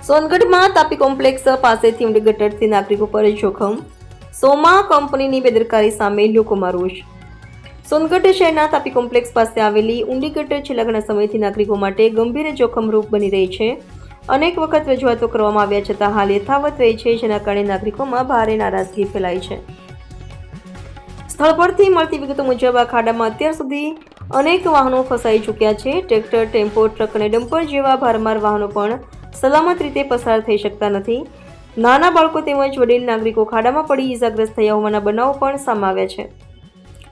સોનગઢમાં Tapi complex પાસેથી ઊંડી ગટરથી નાગરિકો પર જોખમ. સોમા કંપનીની બેદરકારી સામે લોકોમાં રોષ. સોનગઢ શહેરના તાપી કોમ્પ્લેક્સ પાસે આવેલી ઊંડી ગટર છેલ્લા ઘણા સમયથી નાગરિકો માટે ગંભીર જોખમરૂપ બની રહી છે. અનેક વખત રજૂઆતો કરવામાં આવ્યા છતાં હાલ યથાવત રહી છે, જેના કારણે નાગરિકોમાં ભારે નારાજગી ફેલાઈ છે. સ્થળ પરથી મળતી વિગતો મુજબ આ ખાડામાં અત્યાર સુધી અનેક વાહનો ફસાઈ ચૂક્યા છે. ટ્રેક્ટર, ટેમ્પો, ટ્રક અને ડમ્પર જેવા ભારમાર વાહનો પણ સલામત રીતે પસાર થઈ શકતા નથી. નાના બાળકો તેમજ વડીલ નાગરિકો ખાડામાં પડી ઇજાગ્રસ્ત થયા હોવાના બનાવો પણ સામે આવ્યા છે.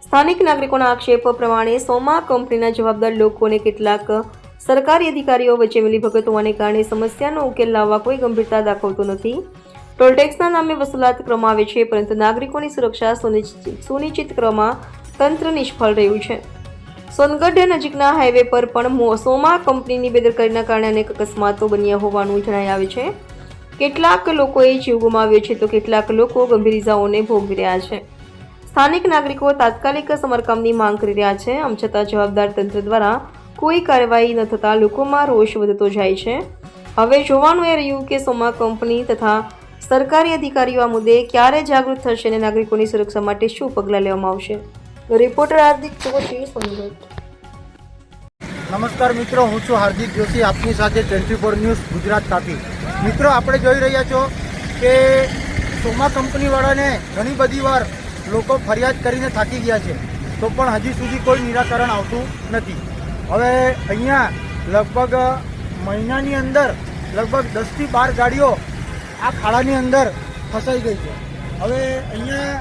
સ્થાનિક નાગરિકોના આક્ષેપ પ્રમાણે સોમા કંપનીના જવાબદાર લોકો અને કેટલાક સરકારી અધિકારીઓ વચ્ચે મિલીભગત હોવાને કારણે સમસ્યાનો ઉકેલ લાવવા કોઈ ગંભીરતા દાખવતો નથી. ટોલટેક્સના નામે વસૂલાત કરવામાં આવે છે, પરંતુ નાગરિકોની સુરક્ષા સુનિશ્ચિત કરવામાં તંત્ર નિષ્ફળ રહ્યું છે. સોનગઢ નજીકના હાઈવે પર પણ સોમા કંપનીની બેદરકારીના કારણે અનેક અકસ્માતો બન્યા હોવાનું જણાઈ આવે છે. કેટલાક લોકોએ જીવ ગુમાવ્યો છે તો કેટલાક લોકો ગંભીર ઇજાઓને ભોગવી રહ્યા છે. સ્થાનિક નાગરિકો તાત્કાલિક સમારકામની માંગ કરી રહ્યા છે. આમ છતાં જવાબદાર તંત્ર દ્વારા કોઈ કાર્યવાહી ન થતાં લોકોમાં રોષ વધતો જાય છે. હવે જોવાનું એ રહ્યું કે સોમા કંપની તથા સરકારી અધિકારીઓ આ મુદ્દે ક્યારે જાગૃત થશે અને નાગરિકોની સુરક્ષા માટે શું પગલાં લેવામાં આવશે. રિપોર્ટર હાર્દિક જોશી, સોનગઢ. નમસ્કાર મિત્રો, હું છું હાર્દિક જોશી, આપની સાથે 24 ન્યૂઝ ગુજરાત તાપી. મિત્રો, આપણે જોઈ રહ્યા છો કે સોમા કંપનીવાળાને ઘણી બધી વાર લોકો ફરિયાદ કરીને થાકી ગયા છે, તો પણ હજી સુધી કોઈ નિરાકરણ આવતું નથી. હવે અહીંયા લગભગ મહિનાની અંદર લગભગ 10 થી 12 ગાડીઓ આ ખાડાની અંદર ફસાઈ ગઈ છે. હવે અહીંયા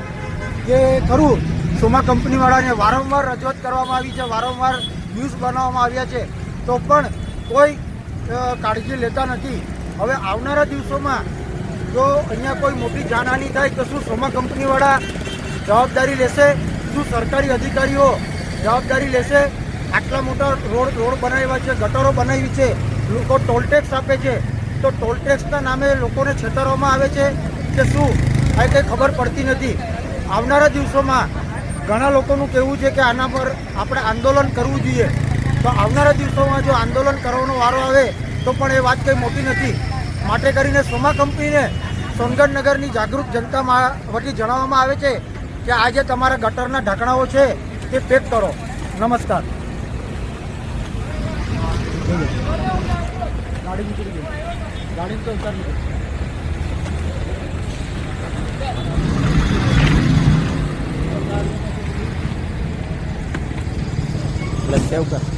જે ખરું સોમા કંપનીવાળાને વારંવાર રજૂઆત કરવામાં આવી છે, વારંવાર ન્યૂઝ બનાવવામાં આવ્યા છે, તો પણ કોઈ કાળજી લેતા નથી. હવે આવનારા દિવસોમાં જો અહીંયા કોઈ મોટી જાનહાનિ થાય તો શું સોમા કંપનીવાળા જવાબદારી લેશે? શું સરકારી અધિકારીઓ જવાબદારી લેશે? આટલા મોટા રોડ બનાવ્યા છે, ગટરો બનાવી છે, લોકો ટોલટેક્સ આપે છે, તો ટોલટેક્સના નામે લોકોને છેતરવામાં આવે છે કે શું, આ કંઈ ખબર પડતી નથી. આવનારા દિવસોમાં ઘણા લોકોનું કહેવું છે કે આના પર આપણે આંદોલન કરવું જોઈએ. તો આવનારા દિવસોમાં જો આંદોલન કરવાનો વારો આવે તો પણ એ વાત કંઈ મોટી નથી. માટે કરીને સોમા કંપનીને સોનગઢ નગરની જાગૃત જનતા વતી જણાવવામાં આવે છે કે આજે તમારા ગટરના ઢાંકણાઓ છે તે પેક કરો. નમસ્કાર. ગાડી તો ઉતારી સેવ કર.